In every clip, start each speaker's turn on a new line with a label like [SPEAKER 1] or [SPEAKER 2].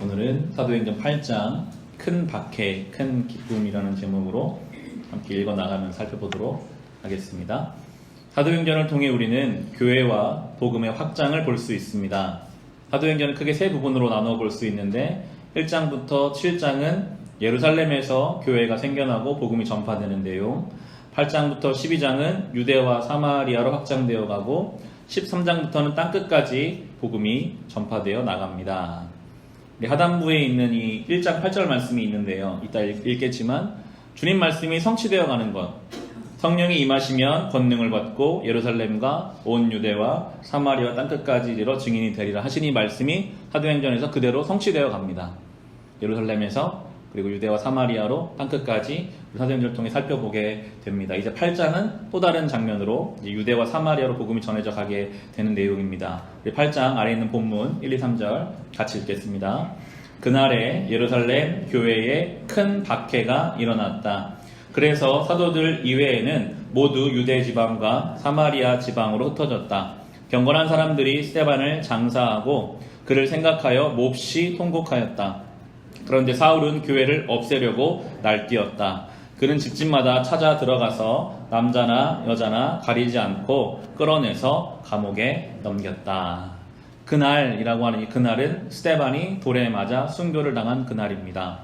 [SPEAKER 1] 오늘은 사도행전 8장 큰 박해, 큰 기쁨이라는 제목으로 함께 읽어나가면서 살펴보도록 하겠습니다. 사도행전을 통해 우리는 교회와 복음의 확장을 볼 수 있습니다. 사도행전은 크게 세 부분으로 나눠 볼 수 있는데 1장부터 7장은 예루살렘에서 교회가 생겨나고 복음이 전파되는 내용, 8장부터 12장은 유대와 사마리아로 확장되어 가고 13장부터는 땅끝까지 복음이 전파되어 나갑니다. 하단부에 있는 이 1장 8절 말씀이 있는데요. 이따 읽겠지만 주님 말씀이 성취되어 가는 것, 성령이 임하시면 권능을 받고 예루살렘과 온 유대와 사마리아 땅끝까지 이르러 증인이 되리라 하신 이 말씀이 사도행전에서 그대로 성취되어 갑니다. 예루살렘에서 그리고 유대와 사마리아로 땅끝까지 사도행전을 통해 살펴보게 됩니다. 이제 8장은 또 다른 장면으로 유대와 사마리아로 복음이 전해져 가게 되는 내용입니다. 8장 아래에 있는 본문 1, 2, 3절 같이 읽겠습니다. 그날에 예루살렘 교회에 큰 박해가 일어났다. 그래서 사도들 이외에는 모두 유대 지방과 사마리아 지방으로 흩어졌다. 경건한 사람들이 스데반을 장사하고 그를 생각하여 몹시 통곡하였다. 그런데 사울은 교회를 없애려고 날뛰었다. 그는 집집마다 찾아 들어가서 남자나 여자나 가리지 않고 끌어내서 감옥에 넘겼다. 그날이라고 하는 이 그날은 스데반이 돌에 맞아 순교를 당한 그날입니다.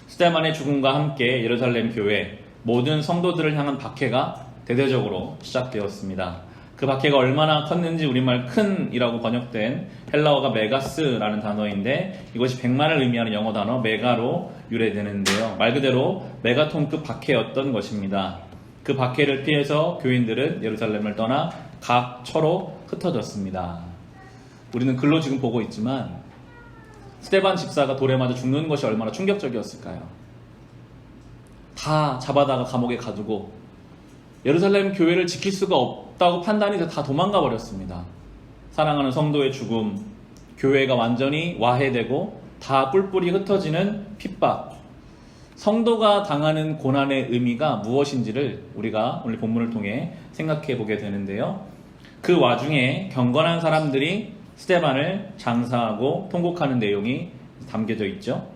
[SPEAKER 1] 스데반의 죽음과 함께 예루살렘 교회 모든 성도들을 향한 박해가 대대적으로 시작되었습니다. 그 박해가 얼마나 컸는지 우리말 큰이라고 번역된 헬라어가 메가스라는 단어인데 이것이 100만을 의미하는 영어 단어 메가로 유래되는데요. 말 그대로 메가톤급 박해였던 것입니다. 그 박해를 피해서 교인들은 예루살렘을 떠나 각 처로 흩어졌습니다. 우리는 글로 지금 보고 있지만 스데반 집사가 돌에 맞아 죽는 것이 얼마나 충격적이었을까요? 다 잡아다가 감옥에 가두고 예루살렘 교회를 지킬 수가 없다고 판단이 돼서 다 도망가 버렸습니다. 사랑하는 성도의 죽음, 교회가 완전히 와해되고 다 뿔뿔이 흩어지는 핍박, 성도가 당하는 고난의 의미가 무엇인지를 우리가 오늘 본문을 통해 생각해 보게 되는데요. 그 와중에 경건한 사람들이 스데반을 장사하고 통곡하는 내용이 담겨져 있죠.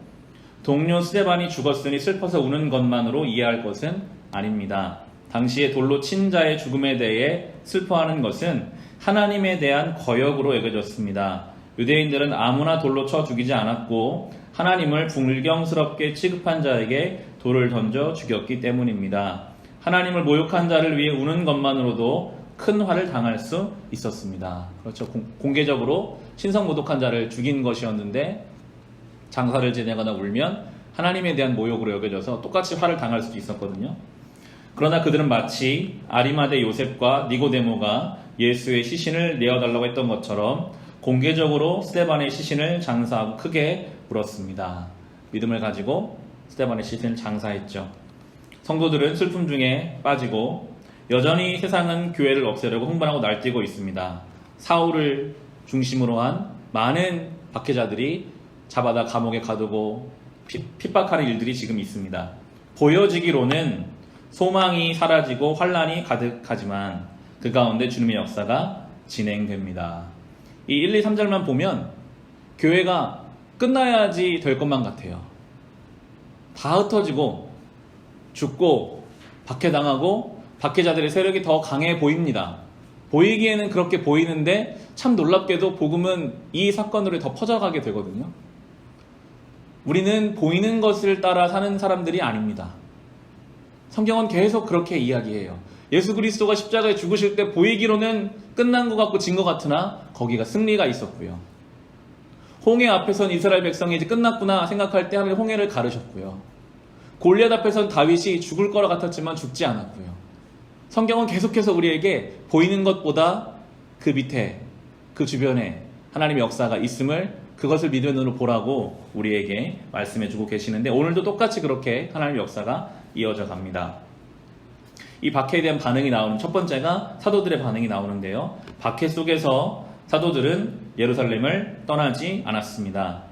[SPEAKER 1] 동료 스데반이 죽었으니 슬퍼서 우는 것만으로 이해할 것은 아닙니다. 당시에 돌로 친 자의 죽음에 대해 슬퍼하는 것은 하나님에 대한 거역으로 여겨졌습니다. 유대인들은 아무나 돌로 쳐 죽이지 않았고 하나님을 불경스럽게 취급한 자에게 돌을 던져 죽였기 때문입니다. 하나님을 모욕한 자를 위해 우는 것만으로도 큰 화를 당할 수 있었습니다. 그렇죠. 공개적으로 신성모독한 자를 죽인 것이었는데 장사를 지내거나 울면 하나님에 대한 모욕으로 여겨져서 똑같이 화를 당할 수도 있었거든요. 그러나 그들은 마치 아리마대 요셉과 니고데모가 예수의 시신을 내어달라고 했던 것처럼 공개적으로 스데반의 시신을 장사하고 크게 울었습니다. 믿음을 가지고 스데반의 시신을 장사했죠. 성도들은 슬픔 중에 빠지고 여전히 세상은 교회를 없애려고 흥분하고 날뛰고 있습니다. 사울을 중심으로 한 많은 박해자들이 잡아다 감옥에 가두고 핍박하는 일들이 지금 있습니다. 보여지기로는 소망이 사라지고 환란이 가득하지만 그 가운데 주님의 역사가 진행됩니다. 이 1, 2, 3절만 보면 교회가 끝나야지 될 것만 같아요. 다 흩어지고 죽고 박해당하고 박해자들의 세력이 더 강해 보입니다. 보이기에는 그렇게 보이는데 참 놀랍게도 복음은 이 사건으로 더 퍼져가게 되거든요. 우리는 보이는 것을 따라 사는 사람들이 아닙니다. 성경은 계속 그렇게 이야기해요. 예수 그리스도가 십자가에 죽으실 때 보이기로는 끝난 것 같고 진 것 같으나 거기가 승리가 있었고요. 홍해 앞에선 이스라엘 백성이 이제 끝났구나 생각할 때 하나님 홍해를 가르셨고요. 골리앗 앞에선 다윗이 죽을 거라 같았지만 죽지 않았고요. 성경은 계속해서 우리에게 보이는 것보다 그 밑에 그 주변에 하나님의 역사가 있음을 그것을 믿음의 눈으로 보라고 우리에게 말씀해주고 계시는데 오늘도 똑같이 그렇게 하나님의 역사가 이어져 갑니다. 이 박해에 대한 반응이 나오는 첫 번째가 사도들의 반응이 나오는데요. 박해 속에서 사도들은 예루살렘을 떠나지 않았습니다.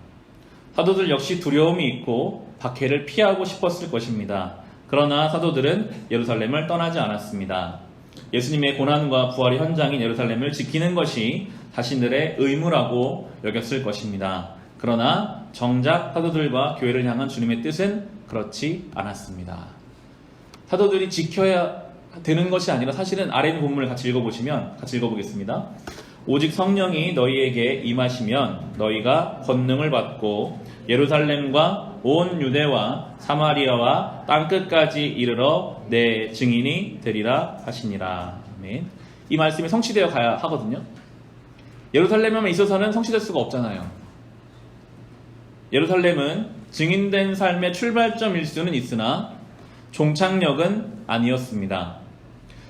[SPEAKER 1] 사도들 역시 두려움이 있고 박해를 피하고 싶었을 것입니다. 그러나 사도들은 예루살렘을 떠나지 않았습니다. 예수님의 고난과 부활의 현장인 예루살렘을 지키는 것이 자신들의 의무라고 여겼을 것입니다. 그러나 정작 사도들과 교회를 향한 주님의 뜻은 그렇지 않았습니다. 사도들이 지켜야 되는 것이 아니라 사실은 아래 있는 본문을 같이 읽어보겠습니다. 오직 성령이 너희에게 임하시면 너희가 권능을 받고 예루살렘과 온 유대와 사마리아와 땅끝까지 이르러 내 증인이 되리라 하시니라. 아멘. 이 말씀이 성취되어 가야 하거든요. 예루살렘에 있어서는 성취될 수가 없잖아요. 예루살렘은 증인된 삶의 출발점일 수는 있으나 종착역은 아니었습니다.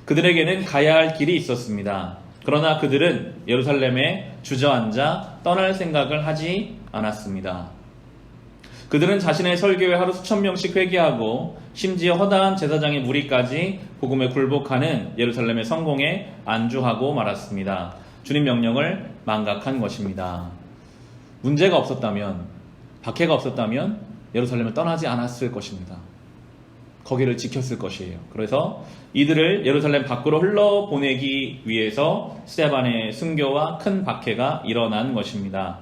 [SPEAKER 1] 그들에게는 가야 할 길이 있었습니다. 그러나 그들은 예루살렘에 주저앉아 떠날 생각을 하지 않았습니다. 그들은 자신의 설교에 하루 수천 명씩 회개하고 심지어 허다한 제사장의 무리까지 복음에 굴복하는 예루살렘의 성공에 안주하고 말았습니다. 주님 명령을 망각한 것입니다. 문제가 없었다면, 박해가 없었다면 예루살렘을 떠나지 않았을 것입니다. 거기를 지켰을 것이에요. 그래서 이들을 예루살렘 밖으로 흘러보내기 위해서 스데반의 순교와 큰 박해가 일어난 것입니다.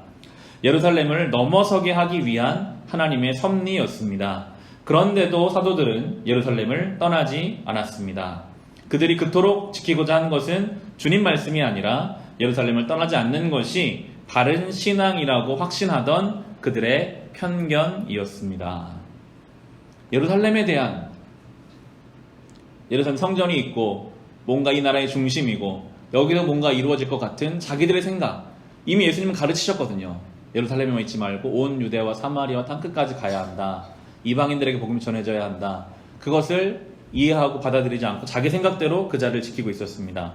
[SPEAKER 1] 예루살렘을 넘어서게 하기 위한 하나님의 섭리였습니다. 그런데도 사도들은 예루살렘을 떠나지 않았습니다. 그들이 그토록 지키고자 한 것은 주님 말씀이 아니라 예루살렘을 떠나지 않는 것이 바른 신앙이라고 확신하던 그들의 편견이었습니다. 예루살렘에 대한, 예루살렘 성전이 있고 뭔가 이 나라의 중심이고 여기서 뭔가 이루어질 것 같은 자기들의 생각, 이미 예수님은 가르치셨거든요. 예루살렘에만 있지 말고 온 유대와 사마리아와 땅끝까지 가야 한다. 이방인들에게 복음이 전해져야 한다. 그것을 이해하고 받아들이지 않고 자기 생각대로 그 자리를 지키고 있었습니다.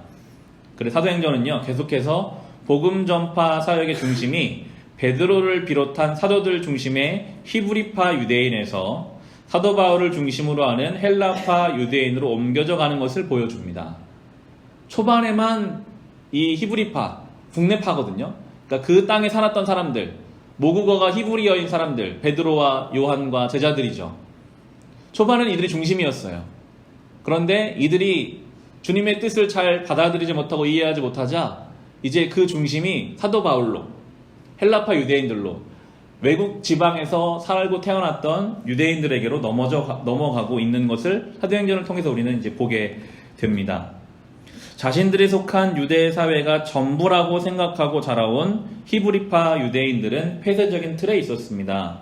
[SPEAKER 1] 그래서 사도행전은요, 계속해서 복음 전파 사역의 중심이 베드로를 비롯한 사도들 중심의 히브리파 유대인에서 사도 바울을 중심으로 하는 헬라파 유대인으로 옮겨져 가는 것을 보여줍니다. 초반에만 이 히브리파, 국내파거든요. 그러니까 그 땅에 살았던 사람들, 모국어가 히브리어인 사람들, 베드로와 요한과 제자들이죠. 초반에는 이들이 중심이었어요. 그런데 이들이 주님의 뜻을 잘 받아들이지 못하고 이해하지 못하자 이제 그 중심이 사도 바울로, 헬라파 유대인들로, 외국 지방에서 살고 태어났던 유대인들에게로 넘어가고 있는 것을 사도행전을 통해서 우리는 이제 보게 됩니다. 자신들이 속한 유대 사회가 전부라고 생각하고 자라온 히브리파 유대인들은 폐쇄적인 틀에 있었습니다.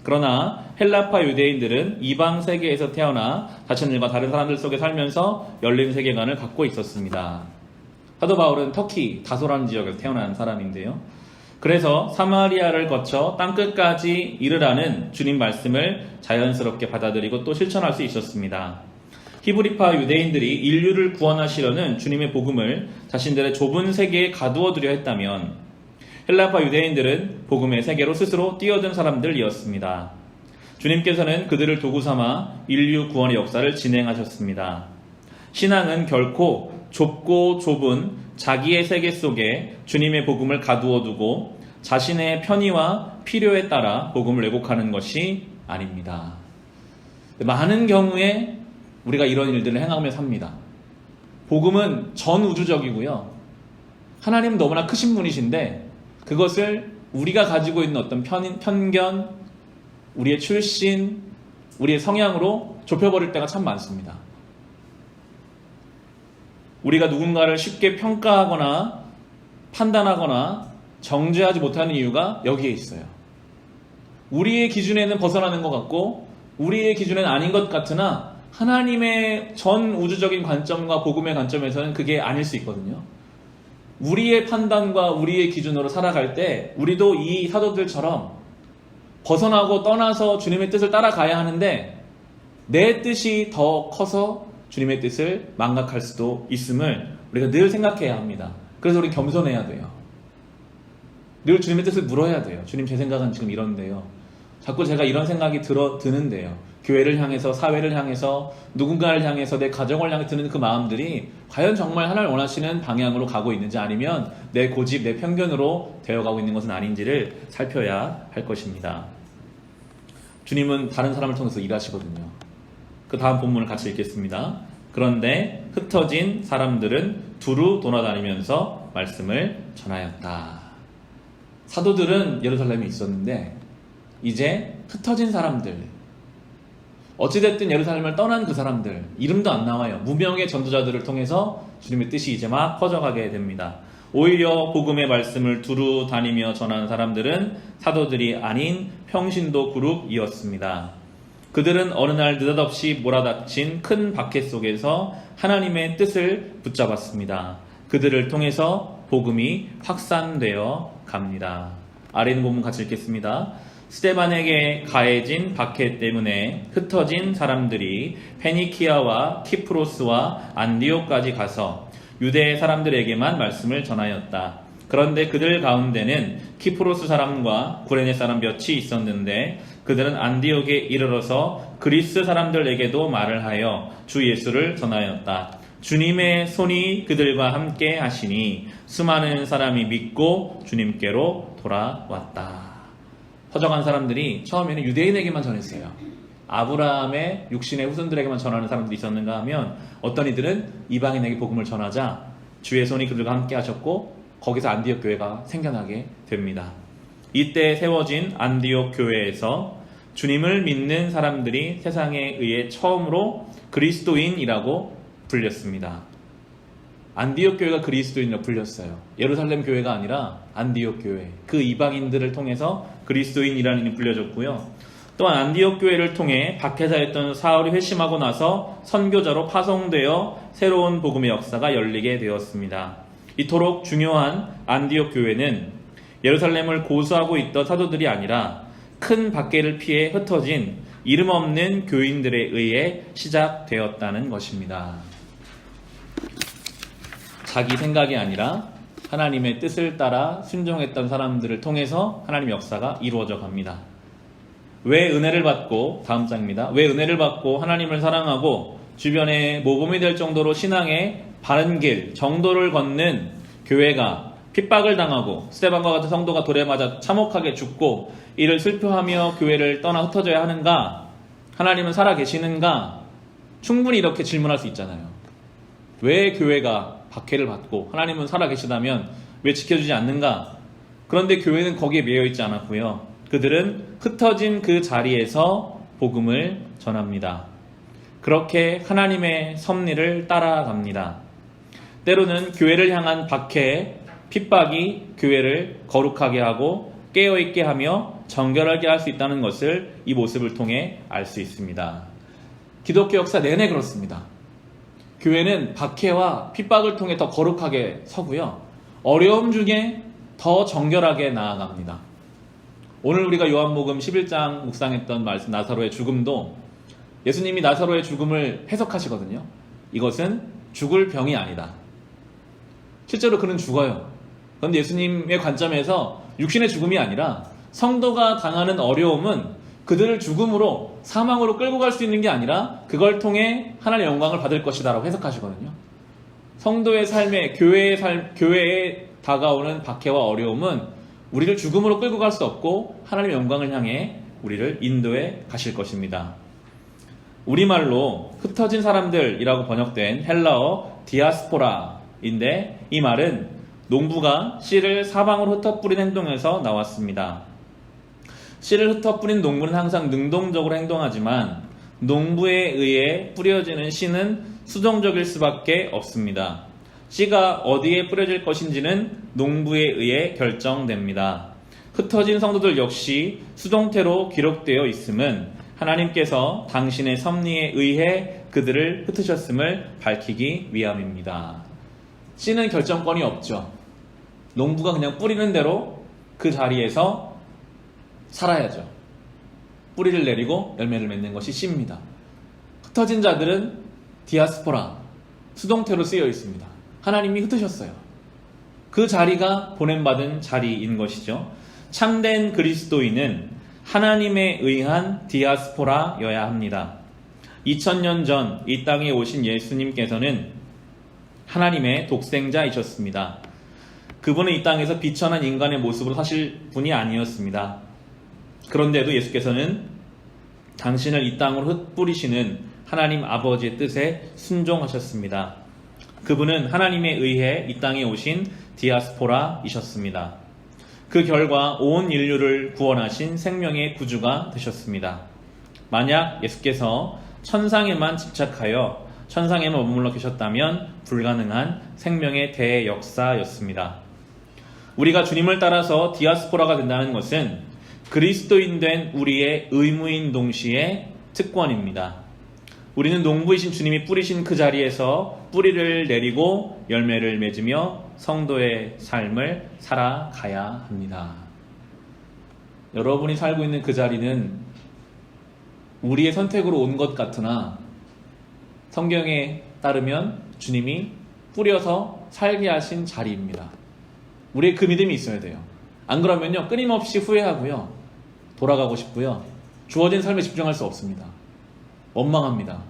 [SPEAKER 1] 그러나 헬라파 유대인들은 이방 세계에서 태어나 자신들과 다른 사람들 속에 살면서 열린 세계관을 갖고 있었습니다. 사도 바울은 터키 다소라는 지역에서 태어난 사람인데요. 그래서 사마리아를 거쳐 땅끝까지 이르라는 주님 말씀을 자연스럽게 받아들이고 또 실천할 수 있었습니다. 히브리파 유대인들이 인류를 구원하시려는 주님의 복음을 자신들의 좁은 세계에 가두어두려 했다면 헬라파 유대인들은 복음의 세계로 스스로 뛰어든 사람들이었습니다. 주님께서는 그들을 도구 삼아 인류 구원의 역사를 진행하셨습니다. 신앙은 결코 좁고 좁은 자기의 세계 속에 주님의 복음을 가두어두고 자신의 편의와 필요에 따라 복음을 왜곡하는 것이 아닙니다. 많은 경우에 우리가 이런 일들을 행하며 삽니다. 복음은 전우주적이고요. 하나님은 너무나 크신 분이신데 그것을 우리가 가지고 있는 어떤 편견, 우리의 출신, 우리의 성향으로 좁혀버릴 때가 참 많습니다. 우리가 누군가를 쉽게 평가하거나 판단하거나 정죄하지 못하는 이유가 여기에 있어요. 우리의 기준에는 벗어나는 것 같고 우리의 기준에는 아닌 것 같으나 하나님의 전 우주적인 관점과 복음의 관점에서는 그게 아닐 수 있거든요. 우리의 판단과 우리의 기준으로 살아갈 때 우리도 이 사도들처럼 벗어나고 떠나서 주님의 뜻을 따라가야 하는데 내 뜻이 더 커서 주님의 뜻을 망각할 수도 있음을 우리가 늘 생각해야 합니다. 그래서 우리 겸손해야 돼요. 늘 주님의 뜻을 물어야 돼요. 주님, 제 생각은 지금 이런데요. 자꾸 제가 이런 생각이 드는데요. 교회를 향해서, 사회를 향해서, 누군가를 향해서, 내 가정을 향해 드는 그 마음들이 과연 정말 하나님을 원하시는 방향으로 가고 있는지 아니면 내 고집, 내 편견으로 되어가고 있는 것은 아닌지를 살펴야 할 것입니다. 주님은 다른 사람을 통해서 일하시거든요. 그 다음 본문을 같이 읽겠습니다. 그런데 흩어진 사람들은 두루 돌아다니면서 말씀을 전하였다. 사도들은 예루살렘에 있었는데 이제 흩어진 사람들, 어찌됐든 예루살렘을 떠난 그 사람들, 이름도 안 나와요. 무명의 전도자들을 통해서 주님의 뜻이 이제 막 퍼져가게 됩니다. 오히려 복음의 말씀을 두루 다니며 전하는 사람들은 사도들이 아닌 평신도 그룹이었습니다. 그들은 어느 날 느닷없이 몰아닥친 큰 박해 속에서 하나님의 뜻을 붙잡았습니다. 그들을 통해서 복음이 확산되어 갑니다. 아래 있는 본문 같이 읽겠습니다. 스데반에게 가해진 박해 때문에 흩어진 사람들이 페니키아와 키프로스와 안디옥까지 가서 유대 사람들에게만 말씀을 전하였다. 그런데 그들 가운데는 키프로스 사람과 구레네 사람 몇이 있었는데 그들은 안디옥에 이르러서 그리스 사람들에게도 말을 하여 주 예수를 전하였다. 주님의 손이 그들과 함께 하시니 수많은 사람이 믿고 주님께로 돌아왔다. 퍼져간 사람들이 처음에는 유대인에게만 전했어요. 아브라함의 육신의 후손들에게만 전하는 사람들이 있었는가 하면 어떤 이들은 이방인에게 복음을 전하자 주의 손이 그들과 함께 하셨고 거기서 안디옥 교회가 생겨나게 됩니다. 이때 세워진 안디옥 교회에서 주님을 믿는 사람들이 세상에 의해 처음으로 그리스도인이라고 불렸습니다. 안디옥 교회가 그리스도인이라고 불렸어요. 예루살렘 교회가 아니라 안디옥 교회, 그 이방인들을 통해서 그리스도인이라는 이름이 불려졌고요. 또한 안디옥 교회를 통해 박해자였던 사울이 회심하고 나서 선교자로 파송되어 새로운 복음의 역사가 열리게 되었습니다. 이토록 중요한 안디옥 교회는 예루살렘을 고수하고 있던 사도들이 아니라 큰 박해를 피해 흩어진 이름 없는 교인들에 의해 시작되었다는 것입니다. 자기 생각이 아니라 하나님의 뜻을 따라 순종했던 사람들을 통해서 하나님의 역사가 이루어져 갑니다. 왜 은혜를 받고, 다음 장입니다. 왜 은혜를 받고 하나님을 사랑하고 주변에 모범이 될 정도로 신앙의 바른 길, 정도를 걷는 교회가 핍박을 당하고 스데반과 같은 성도가 돌에 맞아 참혹하게 죽고 이를 슬퍼하며 교회를 떠나 흩어져야 하는가? 하나님은 살아계시는가? 충분히 이렇게 질문할 수 있잖아요. 왜 교회가 박해를 받고 하나님은 살아계시다면 왜 지켜주지 않는가? 그런데 교회는 거기에 매여있지 않았고요. 그들은 흩어진 그 자리에서 복음을 전합니다. 그렇게 하나님의 섭리를 따라갑니다. 때로는 교회를 향한 박해, 핍박이 교회를 거룩하게 하고 깨어있게 하며 정결하게 할 수 있다는 것을 이 모습을 통해 알 수 있습니다. 기독교 역사 내내 그렇습니다. 교회는 박해와 핍박을 통해 더 거룩하게 서고요. 어려움 중에 더 정결하게 나아갑니다. 오늘 우리가 요한복음 11장 묵상했던 말씀 나사로의 죽음도 예수님이 나사로의 죽음을 해석하시거든요. 이것은 죽을 병이 아니다. 실제로 그는 죽어요. 그런데 예수님의 관점에서 육신의 죽음이 아니라 성도가 당하는 어려움은 그들을 죽음으로 사망으로 끌고 갈 수 있는 게 아니라 그걸 통해 하나님의 영광을 받을 것이다 라고 해석하시거든요. 성도의 삶에 교회에 다가오는 박해와 어려움은 우리를 죽음으로 끌고 갈 수 없고 하나님의 영광을 향해 우리를 인도해 가실 것입니다. 우리말로 흩어진 사람들이라고 번역된 헬라어 디아스포라인데 이 말은 농부가 씨를 사방으로 흩어뿌린 행동에서 나왔습니다. 씨를 흩어뿌린 농부는 항상 능동적으로 행동하지만 농부에 의해 뿌려지는 씨는 수동적일 수밖에 없습니다. 씨가 어디에 뿌려질 것인지는 농부에 의해 결정됩니다. 흩어진 성도들 역시 수동태로 기록되어 있음은 하나님께서 당신의 섭리에 의해 그들을 흩으셨음을 밝히기 위함입니다. 씨는 결정권이 없죠. 농부가 그냥 뿌리는 대로 그 자리에서 살아야죠. 뿌리를 내리고 열매를 맺는 것이 씨입니다. 흩어진 자들은 디아스포라, 수동태로 쓰여 있습니다. 하나님이 흩으셨어요. 그 자리가 보냄받은 자리인 것이죠. 참된 그리스도인은 하나님에 의한 디아스포라여야 합니다. 2000년 전 이 땅에 오신 예수님께서는 하나님의 독생자이셨습니다. 그분은 이 땅에서 비천한 인간의 모습으로 사실 분이 아니었습니다. 그런데도 예수께서는 당신을 이 땅으로 흩뿌리시는 하나님 아버지의 뜻에 순종하셨습니다. 그분은 하나님에 의해 이 땅에 오신 디아스포라이셨습니다. 그 결과 온 인류를 구원하신 생명의 구주가 되셨습니다. 만약 예수께서 천상에만 집착하여 천상에만 머물러 계셨다면 불가능한 생명의 대역사였습니다. 우리가 주님을 따라서 디아스포라가 된다는 것은 그리스도인 된 우리의 의무인 동시에 특권입니다. 우리는 농부이신 주님이 뿌리신 그 자리에서 뿌리를 내리고 열매를 맺으며 성도의 삶을 살아가야 합니다. 여러분이 살고 있는 그 자리는 우리의 선택으로 온 것 같으나 성경에 따르면 주님이 뿌려서 살게 하신 자리입니다. 우리의 그 믿음이 있어야 돼요. 안 그러면요, 끊임없이 후회하고요, 돌아가고 싶고요, 주어진 삶에 집중할 수 없습니다. 원망합니다.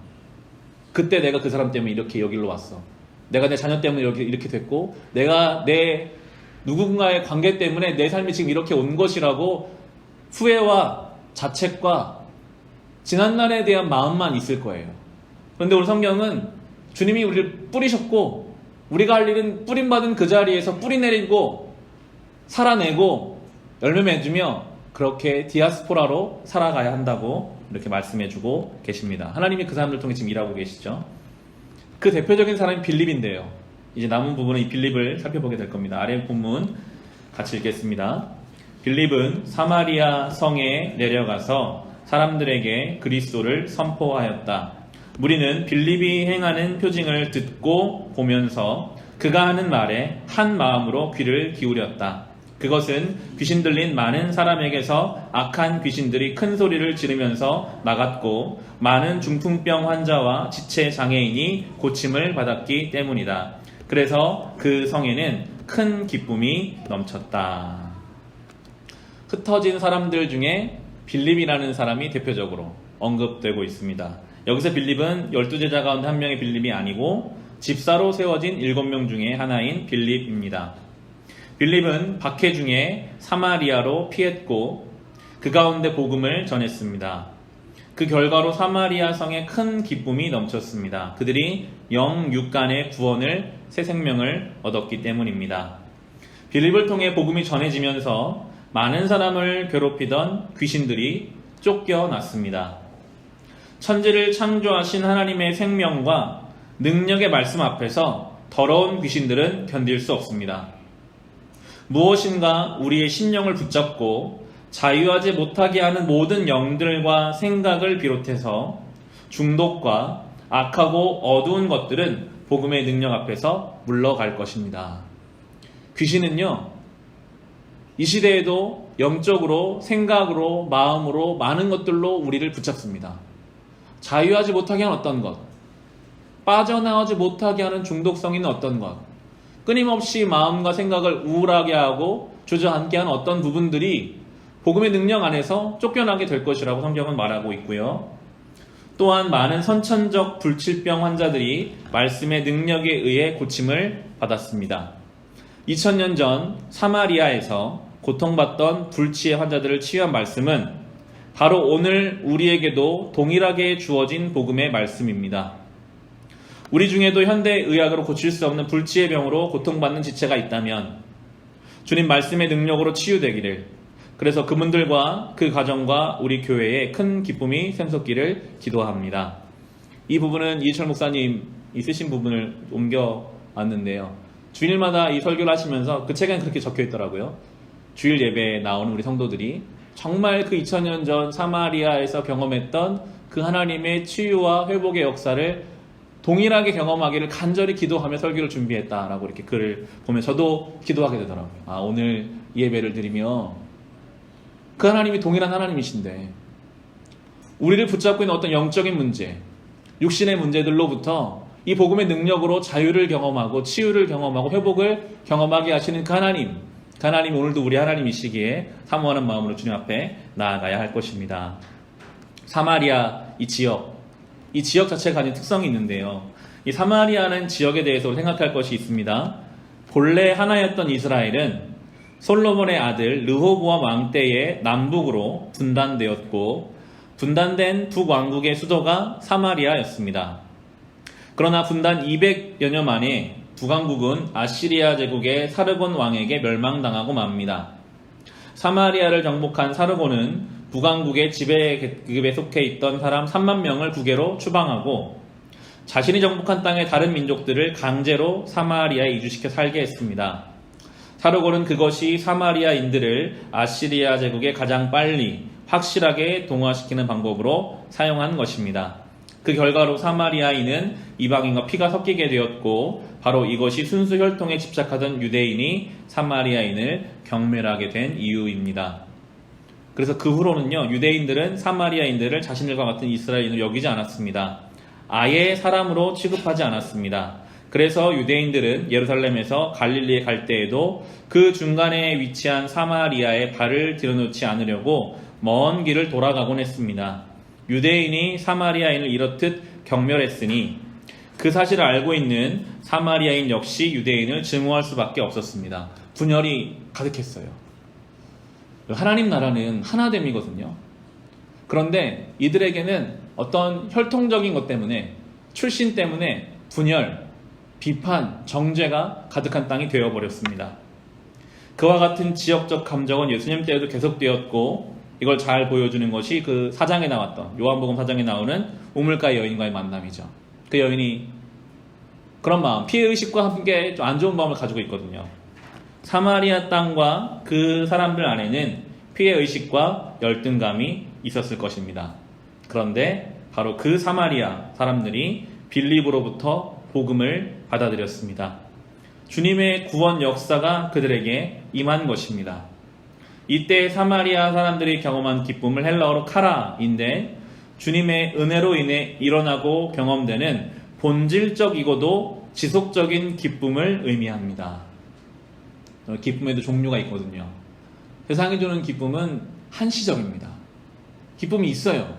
[SPEAKER 1] 그때 내가 그 사람 때문에 이렇게 여기로 왔어. 내가 내 자녀 때문에 이렇게 됐고, 내가 내 누군가의 관계 때문에 내 삶이 지금 이렇게 온 것이라고 후회와 자책과 지난날에 대한 마음만 있을 거예요. 그런데 오늘 성경은 주님이 우리를 뿌리셨고, 우리가 할 일은 뿌림받은 그 자리에서 뿌리 내리고 살아내고 열매 맺으며 그렇게 디아스포라로 살아가야 한다고 이렇게 말씀해주고 계십니다. 하나님이 그 사람들 통해 지금 일하고 계시죠. 그 대표적인 사람이 빌립인데요. 이제 남은 부분은 이 빌립을 살펴보게 될 겁니다. 아래 본문 같이 읽겠습니다. 빌립은 사마리아 성에 내려가서 사람들에게 그리스도를 선포하였다. 무리는 빌립이 행하는 표징을 듣고 보면서 그가 하는 말에 한 마음으로 귀를 기울였다. 그것은 귀신 들린 많은 사람에게서 악한 귀신들이 큰 소리를 지르면서 나갔고 많은 중풍병 환자와 지체 장애인이 고침을 받았기 때문이다. 그래서 그 성에는 큰 기쁨이 넘쳤다. 흩어진 사람들 중에 빌립이라는 사람이 대표적으로 언급되고 있습니다. 여기서 빌립은 12제자 가운데 한 명의 빌립이 아니고 집사로 세워진 7명 중에 하나인 빌립입니다. 빌립은 박해 중에 사마리아로 피했고 그 가운데 복음을 전했습니다. 그 결과로 사마리아 성에 큰 기쁨이 넘쳤습니다. 그들이 영육간의 구원을 새 생명을 얻었기 때문입니다. 빌립을 통해 복음이 전해지면서 많은 사람을 괴롭히던 귀신들이 쫓겨났습니다. 천지를 창조하신 하나님의 생명과 능력의 말씀 앞에서 더러운 귀신들은 견딜 수 없습니다. 무엇인가 우리의 심령을 붙잡고 자유하지 못하게 하는 모든 영들과 생각을 비롯해서 중독과 악하고 어두운 것들은 복음의 능력 앞에서 물러갈 것입니다. 귀신은요, 이 시대에도 영적으로, 생각으로, 마음으로 많은 것들로 우리를 붙잡습니다. 자유하지 못하게 하는 어떤 것, 빠져나오지 못하게 하는 중독성 있는 어떤 것, 끊임없이 마음과 생각을 우울하게 하고 주저앉게 하는 어떤 부분들이 복음의 능력 안에서 쫓겨나게 될 것이라고 성경은 말하고 있고요. 또한 많은 선천적 불치병 환자들이 말씀의 능력에 의해 고침을 받았습니다. 2000년 전 사마리아에서 고통받던 불치의 환자들을 치유한 말씀은 바로 오늘 우리에게도 동일하게 주어진 복음의 말씀입니다. 우리 중에도 현대의학으로 고칠 수 없는 불치의 병으로 고통받는 지체가 있다면 주님 말씀의 능력으로 치유되기를, 그래서 그분들과 그 가정과 우리 교회에 큰 기쁨이 샘솟기를 기도합니다. 이 부분은 이철 목사님이 쓰신 부분을 옮겨왔는데요. 주일마다 이 설교를 하시면서 그 책엔 그렇게 적혀 있더라고요. 주일 예배에 나오는 우리 성도들이 정말 그 2000년 전 사마리아에서 경험했던 그 하나님의 치유와 회복의 역사를 동일하게 경험하기를 간절히 기도하며 설교를 준비했다라고 이렇게 글을 보면 저도 기도하게 되더라고요. 아, 오늘 이 예배를 드리며 그 하나님이 동일한 하나님이신데 우리를 붙잡고 있는 어떤 영적인 문제, 육신의 문제들로부터 이 복음의 능력으로 자유를 경험하고 치유를 경험하고 회복을 경험하게 하시는 그 하나님이 오늘도 우리 하나님이시기에 사모하는 마음으로 주님 앞에 나아가야 할 것입니다. 사마리아 이 지역 자체가 가진 특성이 있는데요. 이 사마리아는 지역에 대해서 생각할 것이 있습니다. 본래 하나였던 이스라엘은 솔로몬의 아들 르호보암 왕 때에 남북으로 분단되었고 분단된 북왕국의 수도가 사마리아였습니다. 그러나 분단 200여 년 만에 북왕국은 아시리아 제국의 사르곤 왕에게 멸망당하고 맙니다. 사마리아를 정복한 사르고는 북왕국의 지배 계급에 속해 있던 사람 3만 명을 국외로 추방하고 자신이 정복한 땅의 다른 민족들을 강제로 사마리아에 이주시켜 살게 했습니다. 사르고는 그것이 사마리아인들을 아시리아 제국에 가장 빨리 확실하게 동화시키는 방법으로 사용한 것입니다. 그 결과로 사마리아인은 이방인과 피가 섞이게 되었고 바로 이것이 순수 혈통에 집착하던 유대인이 사마리아인을 경멸하게 된 이유입니다. 그래서 그 후로는요, 유대인들은 사마리아인들을 자신들과 같은 이스라엘인으로 여기지 않았습니다. 아예 사람으로 취급하지 않았습니다. 그래서 유대인들은 예루살렘에서 갈릴리에 갈 때에도 그 중간에 위치한 사마리아에 발을 들여놓지 않으려고 먼 길을 돌아가곤 했습니다. 유대인이 사마리아인을 이렇듯 경멸했으니 그 사실을 알고 있는 사마리아인 역시 유대인을 증오할 수밖에 없었습니다. 분열이 가득했어요. 하나님 나라는 하나됨이거든요. 그런데 이들에게는 어떤 혈통적인 것 때문에, 출신 때문에 분열, 비판, 정죄가 가득한 땅이 되어버렸습니다. 그와 같은 지역적 감정은 예수님 때에도 계속되었고 이걸 잘 보여주는 것이 그 사장에 나왔던, 요한복음 4장에 나오는 우물가의 여인과의 만남이죠. 그 여인이 그런 마음, 피해의식과 함께 좀 안 좋은 마음을 가지고 있거든요. 사마리아 땅과 그 사람들 안에는 피해의식과 열등감이 있었을 것입니다. 그런데 바로 그 사마리아 사람들이 빌립으로부터 복음을 받아들였습니다. 주님의 구원 역사가 그들에게 임한 것입니다. 이때 사마리아 사람들이 경험한 기쁨을 헬라어로 카라인데 주님의 은혜로 인해 일어나고 경험되는 본질적이고도 지속적인 기쁨을 의미합니다. 기쁨에도 종류가 있거든요. 세상이 주는 기쁨은 한시적입니다. 기쁨이 있어요.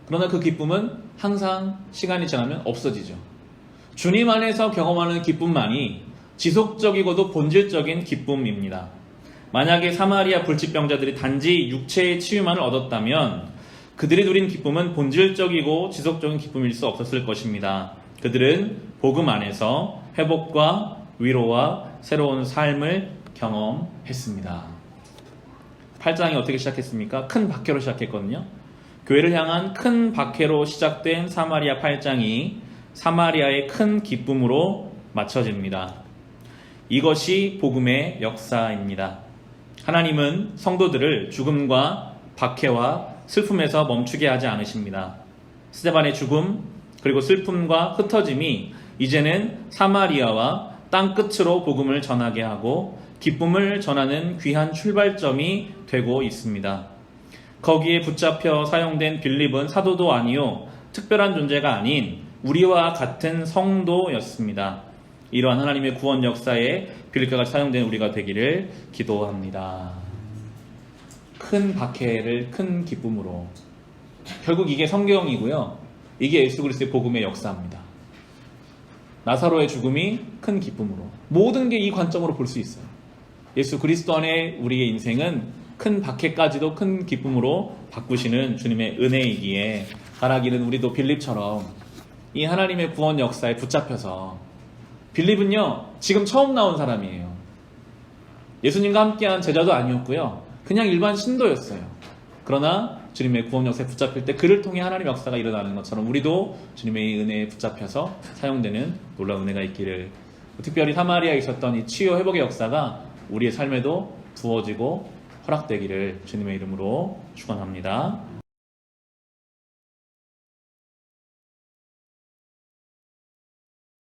[SPEAKER 1] 그러나 그 기쁨은 항상 시간이 지나면 없어지죠. 주님 안에서 경험하는 기쁨만이 지속적이고도 본질적인 기쁨입니다. 만약에 사마리아 불치병자들이 단지 육체의 치유만을 얻었다면 그들이 누린 기쁨은 본질적이고 지속적인 기쁨일 수 없었을 것입니다. 그들은 복음 안에서 회복과 위로와 새로운 삶을 경험했습니다. 8장이 어떻게 시작했습니까? 큰 박해로 시작했거든요. 교회를 향한 큰 박해로 시작된 사마리아 8장이 사마리아의 큰 기쁨으로 맞춰집니다. 이것이 복음의 역사입니다. 하나님은 성도들을 죽음과 박해와 슬픔에서 멈추게 하지 않으십니다. 스데반의 죽음 그리고 슬픔과 흩어짐이 이제는 사마리아와 땅끝으로 복음을 전하게 하고 기쁨을 전하는 귀한 출발점이 되고 있습니다. 거기에 붙잡혀 사용된 빌립은 사도도 아니요 특별한 존재가 아닌 우리와 같은 성도였습니다. 이러한 하나님의 구원 역사에 빌립과 같이 사용된 우리가 되기를 기도합니다. 큰 박해를 큰 기쁨으로. 결국 이게 성경이고요. 이게 예수 그리스도의 복음의 역사입니다. 나사로의 죽음이 큰 기쁨으로. 모든 게 이 관점으로 볼 수 있어요. 예수 그리스도 안에 우리의 인생은 큰 박해까지도 큰 기쁨으로 바꾸시는 주님의 은혜이기에 바라기는 우리도 빌립처럼 이 하나님의 구원 역사에 붙잡혀서, 빌립은요 지금 처음 나온 사람이에요. 예수님과 함께한 제자도 아니었고요. 그냥 일반 신도였어요. 그러나 주님의 구원 역사에 붙잡힐 때 그를 통해 하나님의 역사가 일어나는 것처럼 우리도 주님의 은혜에 붙잡혀서 사용되는 놀라운 은혜가 있기를, 특별히 사마리아에 있었던 이 치유 회복의 역사가 우리의 삶에도 부어지고 허락되기를 주님의 이름으로 축원합니다.